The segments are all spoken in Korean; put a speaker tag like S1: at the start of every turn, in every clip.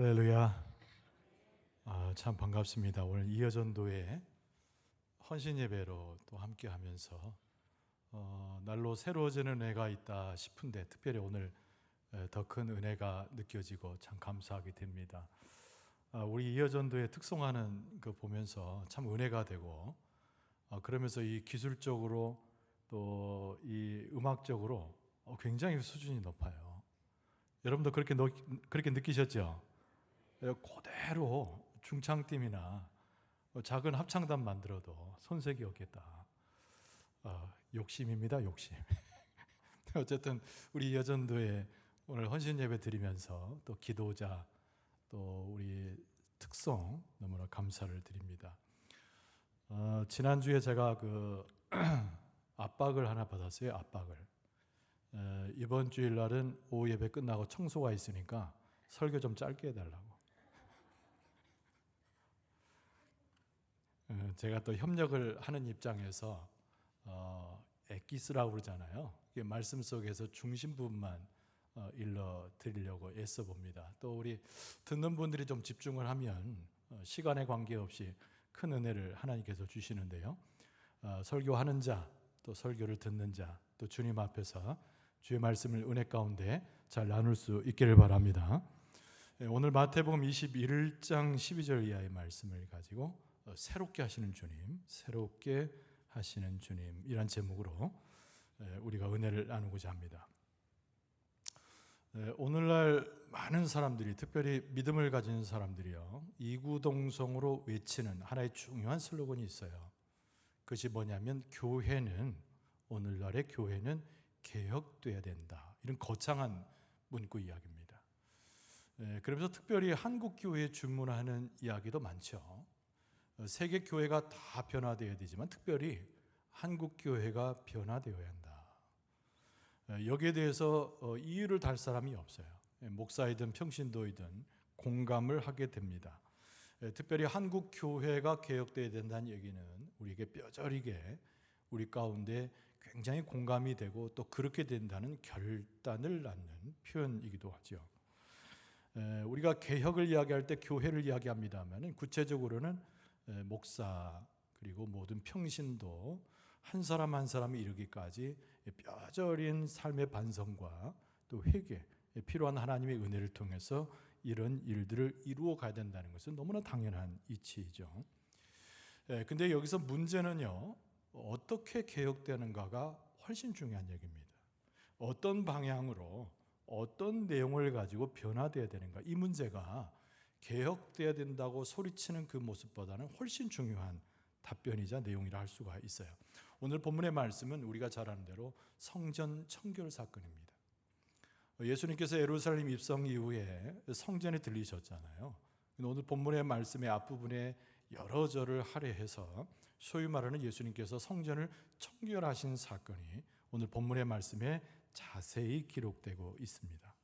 S1: 할렐루야. 참 반갑습니다. 오늘 이어전도회 헌신 예배로 또 함께 하면서 날로 새로워지는 은혜가 있다 싶은데 특별히 오늘 더 큰 은혜가 느껴지고 참 감사하게 됩니다. 우리 이어전도회 특성화는 그 보면서 참 은혜가 되고 그러면서 이 기술적으로 또 이 음악적으로 굉장히 수준이 높아요. 여러분도 그렇게 느끼셨죠? 그대로 중창팀이나 작은 합창단 만들어도 손색이 없겠다. 욕심입니다, 욕심. 어쨌든 우리 여전도에 오늘 헌신 예배 드리면서 또 기도자 또 우리 특성 너무나 감사를 드립니다. 지난주에 제가 그 압박을 하나 받았어요. 압박을. 이번 주일날은 오후 예배 끝나고 청소가 있으니까 설교 좀 짧게 해달라고. 제가 또 협력을 하는 입장에서 엑기스라고 그러잖아요. 이게 말씀 속에서 중심 부분만 일러 드리려고 애써 봅니다. 또 우리 듣는 분들이 좀 집중을 하면 시간에 관계없이 큰 은혜를 하나님께서 주시는데요. 설교하는 자, 또 설교를 듣는 자, 또 주님 앞에서 주의 말씀을 은혜 가운데 잘 나눌 수 있기를 바랍니다. 오늘 마태복음 21장 12절 이하의 말씀을 가지고 새롭게 하시는 주님, 새롭게 하시는 주님 이란 제목으로 우리가 은혜를 나누고자 합니다. 오늘날 많은 사람들이 특별히 믿음을 가진 사람들이요 이구동성으로 외치는 하나의 중요한 슬로건이 있어요. 그것이 뭐냐면 오늘날의 교회는 개혁돼야 된다. 이런 거창한 문구 이야기입니다. 그러면서 특별히 한국 교회에 주문하는 이야기도 많죠. 세계 교회가 다 변화되어야 되지만 특별히 한국 교회가 변화되어야 한다. 여기에 대해서 이유를 달 사람이 없어요. 목사이든 평신도이든 공감을 하게 됩니다. 특별히 한국 교회가 개혁되어야 된다는 얘기는 우리에게 뼈저리게 우리 가운데 굉장히 공감이 되고 또 그렇게 된다는 결단을 낳는 표현이기도 하죠. 우리가 개혁을 이야기할 때 교회를 이야기합니다만 구체적으로는 목사 그리고 모든 평신도 한 사람 한 사람이 이르기까지 뼈저린 삶의 반성과 또 회개 필요한 하나님의 은혜를 통해서 이런 일들을 이루어 가야 된다는 것은 너무나 당연한 이치이죠. 근데 여기서 문제는요 어떻게 개혁되는가가 훨씬 중요한 얘기입니다. 어떤 방향으로 어떤 내용을 가지고 변화되어야 되는가 이 문제가 개혁돼야 된다고 소리치는 그 모습보다는 훨씬 중요한 답변이자 내용이라 할 수가 있어요. 오늘 본문의 말씀은 우리가 잘 아는 대로 성전 청결 사건입니다. 예수님께서 예루살렘 입성 이후에 성전에 들리셨잖아요. 오늘 본문의 말씀의 앞부분에 여러 절을 할애해서 소위 말하는 예수님께서 성전을 청결하신 사건이 오늘 본문의 말씀에 자세히 기록되고 있습니다.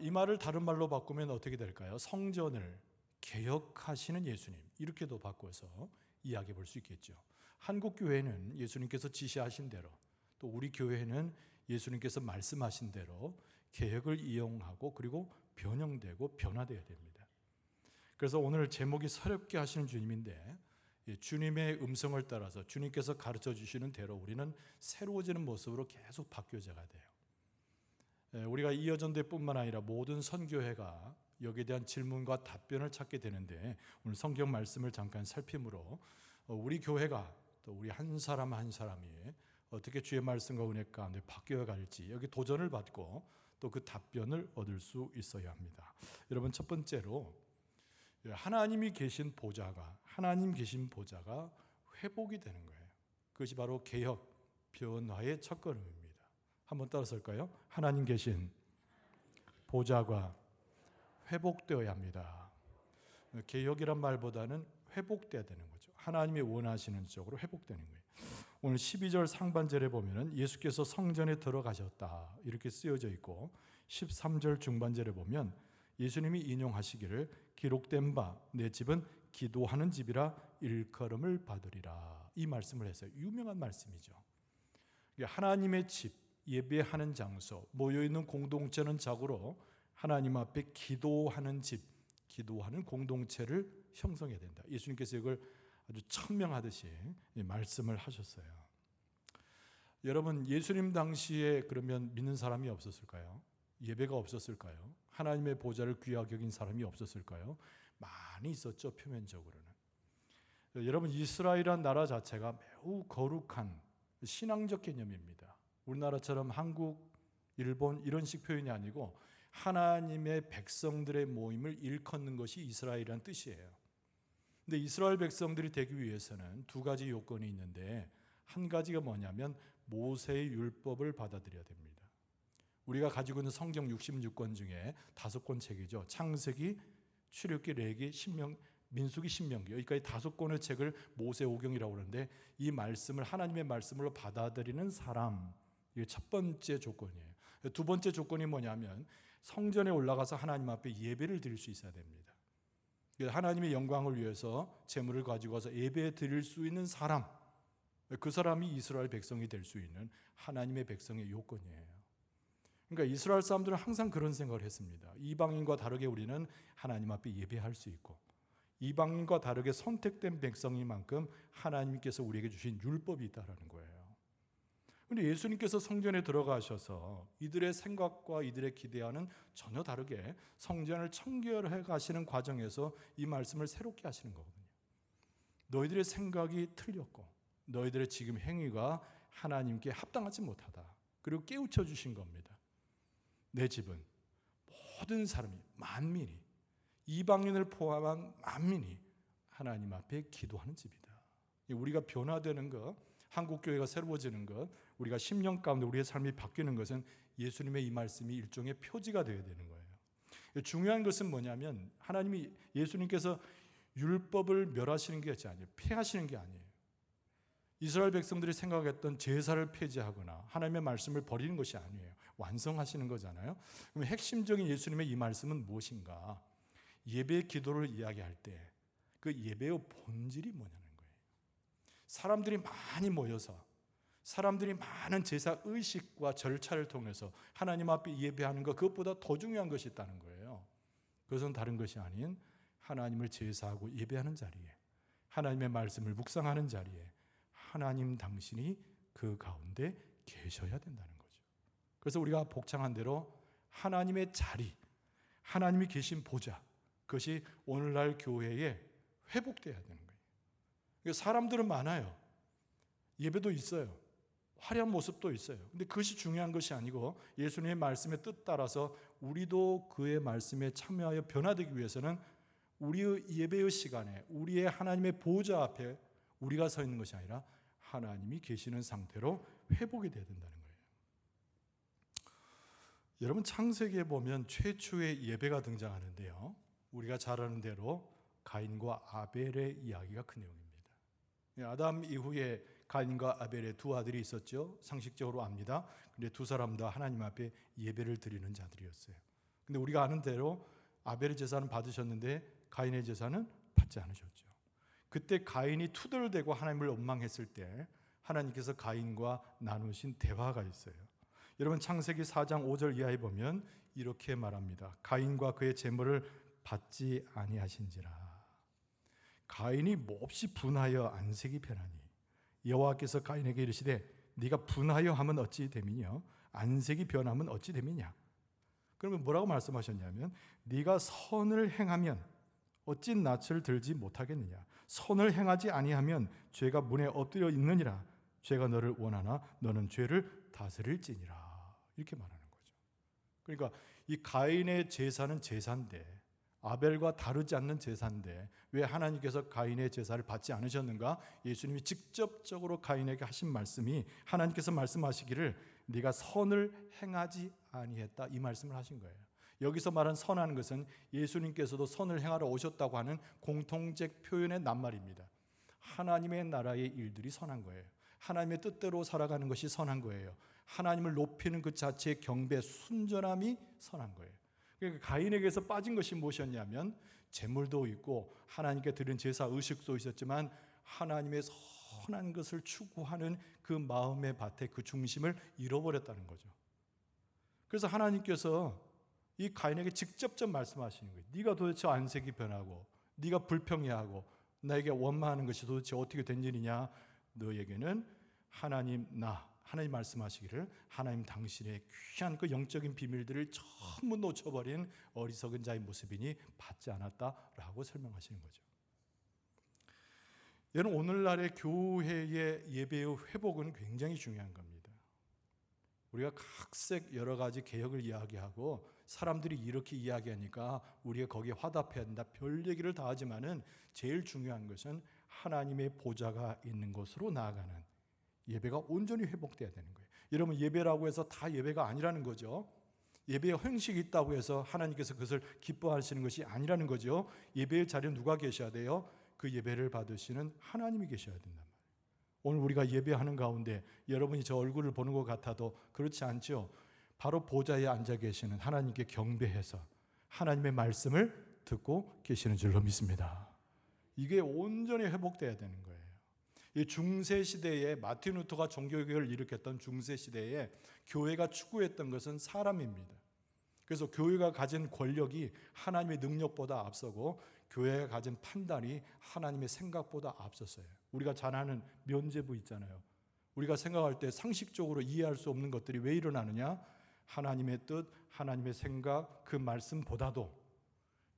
S1: 이 말을 다른 말로 바꾸면 어떻게 될까요? 성전을 개혁하시는 예수님 이렇게도 바꿔서 이야기해 볼 수 있겠죠. 한국 교회는 예수님께서 지시하신 대로 또 우리 교회는 예수님께서 말씀하신 대로 개혁을 이용하고 그리고 변형되고 변화되어야 됩니다. 그래서 오늘 제목이 새롭게 하시는 주님인데 주님의 음성을 따라서 주님께서 가르쳐 주시는 대로 우리는 새로워지는 모습으로 계속 바뀌어져야 돼요. 우리가 이어전도뿐만 아니라 모든 선교회가 여기에 대한 질문과 답변을 찾게 되는데 오늘 성경 말씀을 잠깐 살핌으로 우리 교회가 또 우리 한 사람 한 사람이 어떻게 주의 말씀과 은혜 가운데 바뀌어 갈지 여기 도전을 받고 또 그 답변을 얻을 수 있어야 합니다. 여러분 첫 번째로 하나님 계신 보좌가 회복이 되는 거예요. 그것이 바로 개혁, 변화의 첫걸음입니다. 한번 따라서 할까요? 하나님 계신 보좌가 회복되어야 합니다. 개혁이란 말보다는 회복돼야 되는 거죠. 하나님이 원하시는 쪽으로 회복되는 거예요. 오늘 12절 상반절에 보면 예수께서 성전에 들어가셨다 이렇게 쓰여져 있고 13절 중반절에 보면 예수님이 인용하시기를 기록된 바 내 집은 기도하는 집이라 일컬음을 받으리라 이 말씀을 했어요. 유명한 말씀이죠. 하나님의 집 예배하는 장소, 모여있는 공동체는 자고로 하나님 앞에 기도하는 집, 기도하는 공동체를 형성해야 된다. 예수님께서 이걸 아주 천명하듯이 말씀을 하셨어요. 여러분, 예수님 당시에 그러면 믿는 사람이 없었을까요? 예배가 없었을까요? 하나님의 보좌를 귀하게 여긴 사람이 없었을까요? 많이 있었죠, 표면적으로는. 여러분, 이스라엘이란 나라 자체가 매우 거룩한 신앙적 개념입니다. 우리나라처럼 한국, 일본 이런 식 표현이 아니고 하나님의 백성들의 모임을 일컫는 것이 이스라엘이라는 뜻이에요. 근데 이스라엘 백성들이 되기 위해서는 두 가지 요건이 있는데, 한 가지가 뭐냐면 모세의 율법을 받아들여야 됩니다. 우리가 가지고 있는 성경 66권 중에 5권 책이죠. 창세기, 출애굽기, 레위기, 민수기, 신명기, 여기까지 5권의 책을 모세오경이라고 하는데, 이 말씀을 하나님의 말씀으로 받아들이는 사람, 이게 첫 번째 조건이에요. 두 번째 조건이 뭐냐면 성전에 올라가서 하나님 앞에 예배를 드릴 수 있어야 됩니다. 하나님의 영광을 위해서 제물을 가지고 와서 예배 드릴 수 있는 사람, 그 사람이 이스라엘 백성이 될 수 있는 하나님의 백성의 요건이에요. 그러니까 이스라엘 사람들은 항상 그런 생각을 했습니다. 이방인과 다르게 우리는 하나님 앞에 예배할 수 있고, 이방인과 다르게 선택된 백성인 만큼 하나님께서 우리에게 주신 율법이 있다는 거예요. 그런데 예수님께서 성전에 들어가셔서 이들의 생각과 이들의 기대와는 전혀 다르게 성전을 청결해 가시는 과정에서 이 말씀을 새롭게 하시는 거거든요. 너희들의 생각이 틀렸고 너희들의 지금 행위가 하나님께 합당하지 못하다. 그리고 깨우쳐 주신 겁니다. 내 집은 모든 사람이, 만민이, 이방인을 포함한 만민이 하나님 앞에 기도하는 집이다. 우리가 변화되는 것, 한국교회가 새로워지는 것, 우리가 10년 가운데 우리의 삶이 바뀌는 것은 예수님의 이 말씀이 일종의 표지가 되어야 되는 거예요. 중요한 것은 뭐냐면 하나님이, 예수님께서 율법을 멸하시는 게 아니에요. 폐하시는 게 아니에요. 이스라엘 백성들이 생각했던 제사를 폐지하거나 하나님의 말씀을 버리는 것이 아니에요. 완성하시는 거잖아요. 그럼 핵심적인 예수님의 이 말씀은 무엇인가? 예배 기도를 이야기할 때 그 예배의 본질이 뭐냐는 거예요. 사람들이 많이 모여서 사람들이 많은 제사 의식과 절차를 통해서 하나님 앞에 예배하는 것, 그것보다 더 중요한 것이 있다는 거예요. 그것은 다른 것이 아닌 하나님을 제사하고 예배하는 자리에, 하나님의 말씀을 묵상하는 자리에 하나님 당신이 그 가운데 계셔야 된다는 거죠. 그래서 우리가 복창한 대로 하나님의 자리, 하나님이 계신 보좌, 그것이 오늘날 교회에 회복돼야 되는 거예요. 사람들은 많아요. 예배도 있어요. 화려한 모습도 있어요. 근데 그것이 중요한 것이 아니고 예수님의 말씀의 뜻 따라서 우리도 그의 말씀에 참여하여 변화되기 위해서는 우리의 예배의 시간에 우리의 하나님의 보좌 앞에 우리가 서 있는 것이 아니라 하나님이 계시는 상태로 회복이 돼야 된다는 거예요. 여러분, 창세기에 보면 최초의 예배가 등장하는데요, 우리가 잘 아는 대로 가인과 아벨의 이야기가 그 내용입니다. 아담 이후에 가인과 아벨의 두 아들이 있었죠. 상식적으로 압니다. 근데 두 사람 다 하나님 앞에 예배를 드리는 자들이었어요. 근데 우리가 아는 대로 아벨의 제사는 받으셨는데 가인의 제사는 받지 않으셨죠. 그때 가인이 투덜대고 하나님을 원망했을 때 하나님께서 가인과 나누신 대화가 있어요. 여러분, 창세기 4장 5절 이하에 보면 이렇게 말합니다. 가인과 그의 제물을 받지 아니하신지라. 가인이 몹시 분하여 안색이 변하니 여호와께서 가인에게 이르시되 네가 분하여 하면 어찌 됨이냐, 안색이 변하면 어찌 됨이냐. 그러면 뭐라고 말씀하셨냐면 네가 선을 행하면 어찌 낯을 들지 못하겠느냐, 선을 행하지 아니하면 죄가 문에 엎드려 있느니라. 죄가 너를 원하나 너는 죄를 다스릴지니라. 이렇게 말하는 거죠. 그러니까 이 가인의 제사는 제사인데, 아벨과 다르지 않는 제사인데 왜 하나님께서 가인의 제사를 받지 않으셨는가? 예수님이 직접적으로 가인에게 하신 말씀이, 하나님께서 말씀하시기를 네가 선을 행하지 아니했다, 이 말씀을 하신 거예요. 여기서 말한 선하는 것은 예수님께서도 선을 행하러 오셨다고 하는 공통적 표현의 낱말입니다. 하나님의 나라의 일들이 선한 거예요. 하나님의 뜻대로 살아가는 것이 선한 거예요. 하나님을 높이는 그 자체의 경배, 순전함이 선한 거예요. 그러니까 가인에게서 빠진 것이 무엇이었냐면 제물도 있고 하나님께 드린 제사 의식도 있었지만 하나님의 선한 것을 추구하는 그 마음의 밭에 그 중심을 잃어버렸다는 거죠. 그래서 하나님께서 이 가인에게 직접적 말씀하시는 거예요. 네가 도대체 안색이 변하고 네가 불평해하고 나에게 원망하는 것이 도대체 어떻게 된 일이냐. 너에게는 하나님 말씀하시기를 하나님 당신의 귀한 그 영적인 비밀들을 전부 놓쳐버린 어리석은 자의 모습이니 받지 않았다라고 설명하시는 거죠. 여러분, 오늘날의 교회의 예배의 회복은 굉장히 중요한 겁니다. 우리가 각색 여러 가지 개혁을 이야기하고 사람들이 이렇게 이야기하니까 우리가 거기에 화답해야 된다, 별 얘기를 다 하지만은 제일 중요한 것은 하나님의 보좌가 있는 곳으로 나아가는 예배가 온전히 회복돼야 되는 거예요. 여러분, 예배라고 해서 다 예배가 아니라는 거죠. 예배의 형식이 있다고 해서 하나님께서 그것을 기뻐하시는 것이 아니라는 거죠. 예배의 자리에 누가 계셔야 돼요? 그 예배를 받으시는 하나님이 계셔야 된단 말이에요. 오늘 우리가 예배하는 가운데 여러분이 저 얼굴을 보는 것 같아도 그렇지 않죠. 바로 보좌에 앉아 계시는 하나님께 경배해서 하나님의 말씀을 듣고 계시는 줄로 믿습니다. 이게 온전히 회복돼야 되는 거예요. 이 중세 시대에 마틴 루터가 종교개혁을 일으켰던 중세 시대에 교회가 추구했던 것은 사람입니다. 그래서 교회가 가진 권력이 하나님의 능력보다 앞서고 교회가 가진 판단이 하나님의 생각보다 앞섰어요. 우리가 잘 아는 면죄부 있잖아요. 우리가 생각할 때 상식적으로 이해할 수 없는 것들이 왜 일어나느냐? 하나님의 뜻, 하나님의 생각, 그 말씀보다도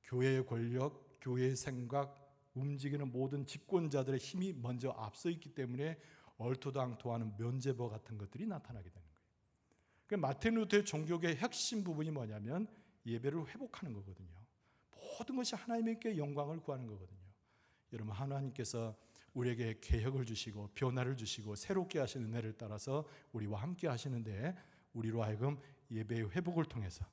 S1: 교회의 권력, 교회의 생각, 움직이는 모든 집권자들의 힘이 먼저 앞서 있기 때문에 얼토당토하는 면죄부 같은 것들이 나타나게 되는 거예요. 마틴 루터의 종교계의 핵심 부분이 뭐냐면 예배를 회복하는 거거든요. 모든 것이 하나님께 영광을 구하는 거거든요. 여러분, 하나님께서 우리에게 개혁을 주시고 변화를 주시고 새롭게 하시는 은혜를 따라서 우리와 함께 하시는데, 우리로 하여금 예배의 회복을 통해서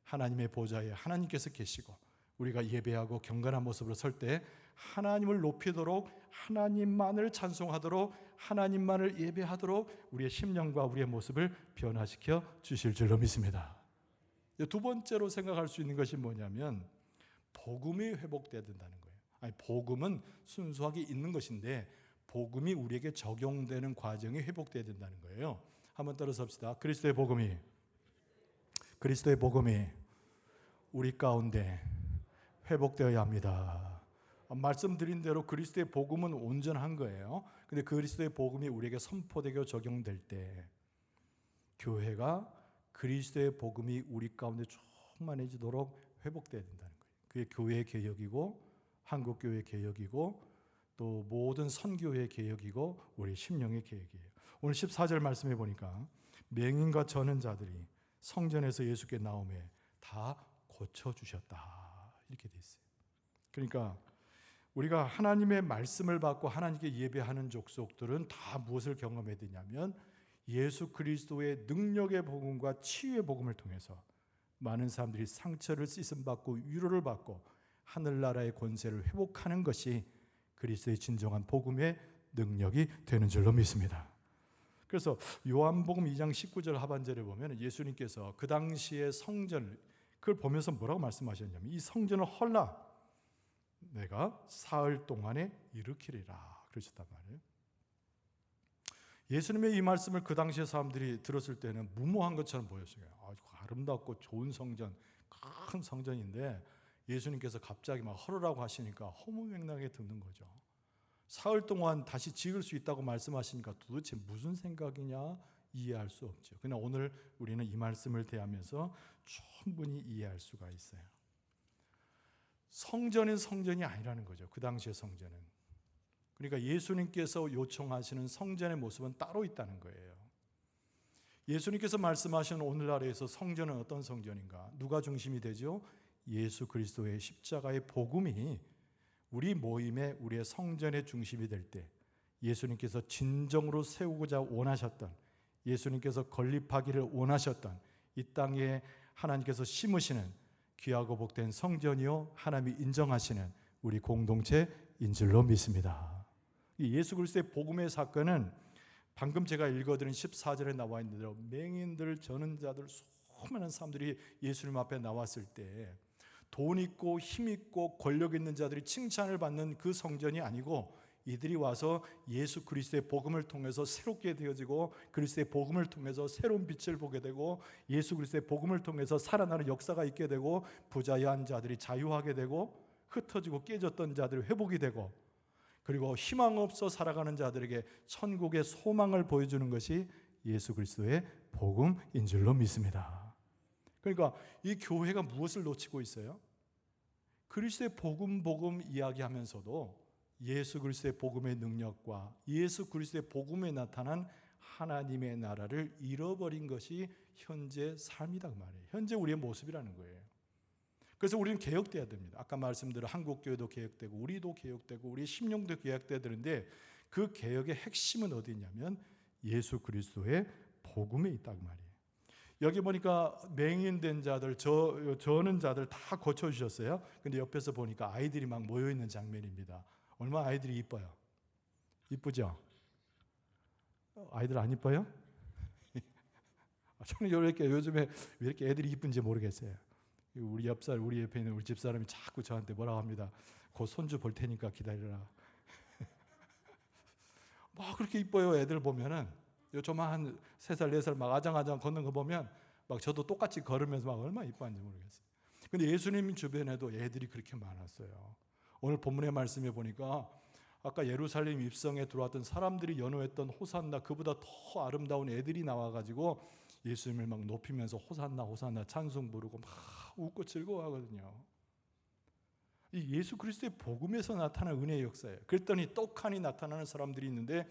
S1: 하나님의 보좌에 하나님께서 계시고 우리가 예배하고 경건한 모습으로 설 때 하나님을 높이도록, 하나님만을 찬송하도록, 하나님만을 예배하도록 우리의 심령과 우리의 모습을 변화시켜 주실 줄로 믿습니다. 두 번째로 생각할 수 있는 것이 뭐냐면 복음이 회복돼야 된다는 거예요. 복음은 순수하게 있는 것인데 복음이 우리에게 적용되는 과정이 회복돼야 된다는 거예요. 한번 따라서 합시다. 그리스도의 복음이 우리 가운데 회복되어야 합니다. 말씀드린 대로 그리스도의 복음은 온전한 거예요. 근데 그리스도의 복음이 우리에게 선포되고 적용될 때 교회가 그리스도의 복음이 우리 가운데 충만해지도록 회복돼야 된다는 거예요. 그게 교회의 개혁이고 한국교회의 개혁이고 또 모든 선교회의 개혁이고 우리 심령의 개혁이에요. 오늘 14절 말씀해 보니까 맹인과 저는 자들이 성전에서 예수께 나오매 다 고쳐주셨다, 이렇게 돼 있어요. 그러니까 우리가 하나님의 말씀을 받고 하나님께 예배하는 족속들은 다 무엇을 경험해야 되냐면 예수 그리스도의 능력의 복음과 치유의 복음을 통해서 많은 사람들이 상처를 씻음받고 위로를 받고 하늘나라의 권세를 회복하는 것이 그리스도의 진정한 복음의 능력이 되는 줄로 믿습니다. 그래서 요한복음 2장 19절 하반절에 보면 예수님께서 그 당시의 성전을 그걸 보면서 뭐라고 말씀하셨냐면 이 성전을 헐라 내가 사흘 동안에 일으키리라 그러셨단 말이에요. 예수님의 이 말씀을 그 당시의 사람들이 들었을 때는 무모한 것처럼 보였어요. 아주 아름답고 좋은 성전, 큰 성전인데 예수님께서 갑자기 막 헐으라고 하시니까 허무맹랑하게 듣는 거죠. 사흘 동안 다시 지을 수 있다고 말씀하시니까 도대체 무슨 생각이냐 이해할 수 없죠. 그러나 오늘 우리는 이 말씀을 대하면서 충분히 이해할 수가 있어요. 성전은 성전이 아니라는 거죠. 그 당시의 성전은. 그러니까 예수님께서 요청하시는 성전의 모습은 따로 있다는 거예요. 예수님께서 말씀하시는 오늘날에서 성전은 어떤 성전인가? 누가 중심이 되죠? 예수 그리스도의 십자가의 복음이 우리 모임의 우리의 성전의 중심이 될 때 예수님께서 진정으로 세우고자 원하셨던, 예수님께서 건립하기를 원하셨던 이 땅에 하나님께서 심으시는 귀하고 복된 성전이요 하나님이 인정하시는 우리 공동체인 줄로 믿습니다. 이 예수 그리스도의 복음의 사건은 방금 제가 읽어드린 14절에 나와 있는 대로 맹인들, 저는 자들, 수많은 사람들이 예수님 앞에 나왔을 때 돈 있고 힘 있고 권력 있는 자들이 칭찬을 받는 그 성전이 아니고 이들이 와서 예수 그리스도의 복음을 통해서 새롭게 되어지고 그리스도의 복음을 통해서 새로운 빛을 보게 되고 예수 그리스도의 복음을 통해서 살아나는 역사가 있게 되고 부자유한 자들이 자유하게 되고 흩어지고 깨졌던 자들이 회복이 되고 그리고 희망 없어 살아가는 자들에게 천국의 소망을 보여주는 것이 예수 그리스도의 복음인 줄로 믿습니다. 그러니까 이 교회가 무엇을 놓치고 있어요? 그리스도의 복음 이야기하면서도 예수 그리스도의 복음의 능력과 예수 그리스도의 복음에 나타난 하나님의 나라를 잃어버린 것이 현재 삶이다 그 말이에요. 현재 우리의 모습이라는 거예요. 그래서 우리는 개혁돼야 됩니다. 아까 말씀드린 한국교회도 개혁되고 우리도 개혁되고 우리 심령도 개혁돼야 되는데 그 개혁의 핵심은 어디 있냐면 예수 그리스도의 복음에 있다 그 말이에요. 여기 보니까 맹인된 자들, 저는 자들 다 고쳐주셨어요. 근데 옆에서 보니까 아이들이 막 모여있는 장면입니다. 얼마나 아이들이 이뻐요. 이쁘죠? 아이들 안 이뻐요? 저는 이렇게 요즘에 왜 이렇게 애들이 이쁜지 모르겠어요. 우리 옆에 있는 우리 집사람이 자꾸 저한테 뭐라고 합니다. 곧 손주 볼 테니까 기다려라. 막 그렇게 이뻐요. 애들 보면은 요즘한 3살 4살 막 아장아장 걷는 거 보면 막 저도 똑같이 걸으면서 막 얼마나 이뻐한지 모르겠어요. 근데 예수님 주변에도 애들이 그렇게 많았어요. 오늘 본문의 말씀에 보니까 아까 예루살렘 입성에 들어왔던 사람들이 연호했던 호산나, 그보다 더 아름다운 애들이 나와가지고 예수님을 막 높이면서 호산나 호산나 찬송 부르고 막 웃고 즐거워하거든요. 이 예수 그리스도의 복음에서 나타난 은혜의 역사예요. 그랬더니 떡하니 나타나는 사람들이 있는데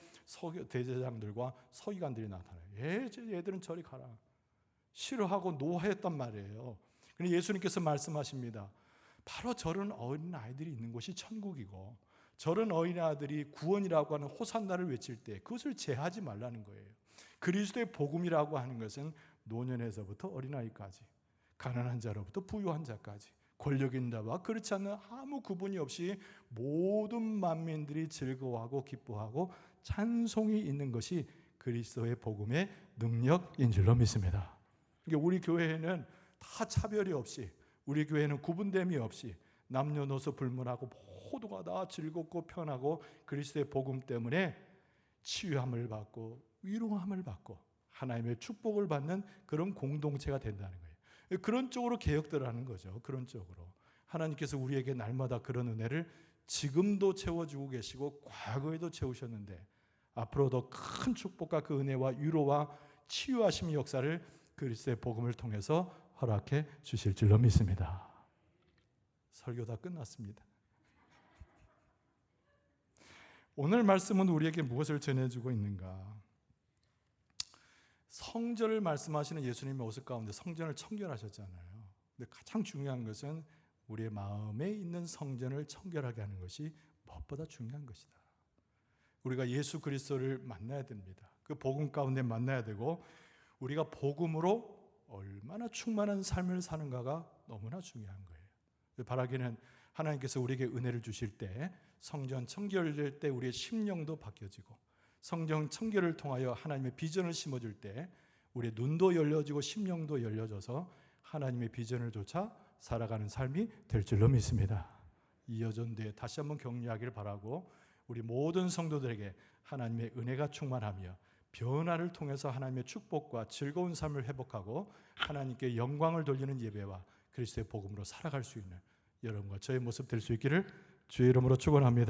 S1: 대제사장들과 서기관들이 나타나요. 얘들은 저리 가라. 싫어하고 노하였단 말이에요. 그런데 예수님께서 말씀하십니다. 바로 저런 어린아이들이 있는 곳이 천국이고 저런 어린아이들이 구원이라고 하는 호산나를 외칠 때 그것을 제하지 말라는 거예요. 그리스도의 복음이라고 하는 것은 노년에서부터 어린아이까지, 가난한 자로부터 부유한 자까지, 권력 있는 자와 그렇지 않는 아무 구분이 없이 모든 만민들이 즐거워하고 기뻐하고 찬송이 있는 것이 그리스도의 복음의 능력인 줄로 믿습니다. 그러니까 우리 교회에는 다 차별이 없이, 우리 교회는 구분됨이 없이 남녀노소 불문하고 모두가 다 즐겁고 편하고 그리스도의 복음 때문에 치유함을 받고 위로함을 받고 하나님의 축복을 받는 그런 공동체가 된다는 거예요. 그런 쪽으로 개혁들을 하는 거죠. 그런 쪽으로 하나님께서 우리에게 날마다 그런 은혜를 지금도 채워주고 계시고 과거에도 채우셨는데 앞으로 더 큰 축복과 그 은혜와 위로와 치유하심의 역사를 그리스도의 복음을 통해서 허락해 주실 줄로 믿습니다. 설교 다 끝났습니다. 오늘 말씀은 우리에게 무엇을 전해주고 있는가? 성전을 말씀하시는 예수님의 모습 가운데 성전을 청결하셨잖아요. 근데 가장 중요한 것은 우리의 마음에 있는 성전을 청결하게 하는 것이 무엇보다 중요한 것이다. 우리가 예수 그리스도를 만나야 됩니다. 그 복음 가운데 만나야 되고 우리가 복음으로 얼마나 충만한 삶을 사는가가 너무나 중요한 거예요. 바라기는 하나님께서 우리에게 은혜를 주실 때 성전 청결될 때 우리의 심령도 바뀌어지고 성전 청결을 통하여 하나님의 비전을 심어줄 때 우리의 눈도 열려지고 심령도 열려져서 하나님의 비전을 쫓아 살아가는 삶이 될 줄로 믿습니다. 이 여전대에 다시 한번 격려하기를 바라고 우리 모든 성도들에게 하나님의 은혜가 충만하며 변화를 통해서 하나님의 축복과 즐거운 삶을 회복하고 하나님께 영광을 돌리는 예배와 그리스도의 복음으로 살아갈 수 있는 여러분과 저의 모습 될 수 있기를 주의 이름으로 축원합니다.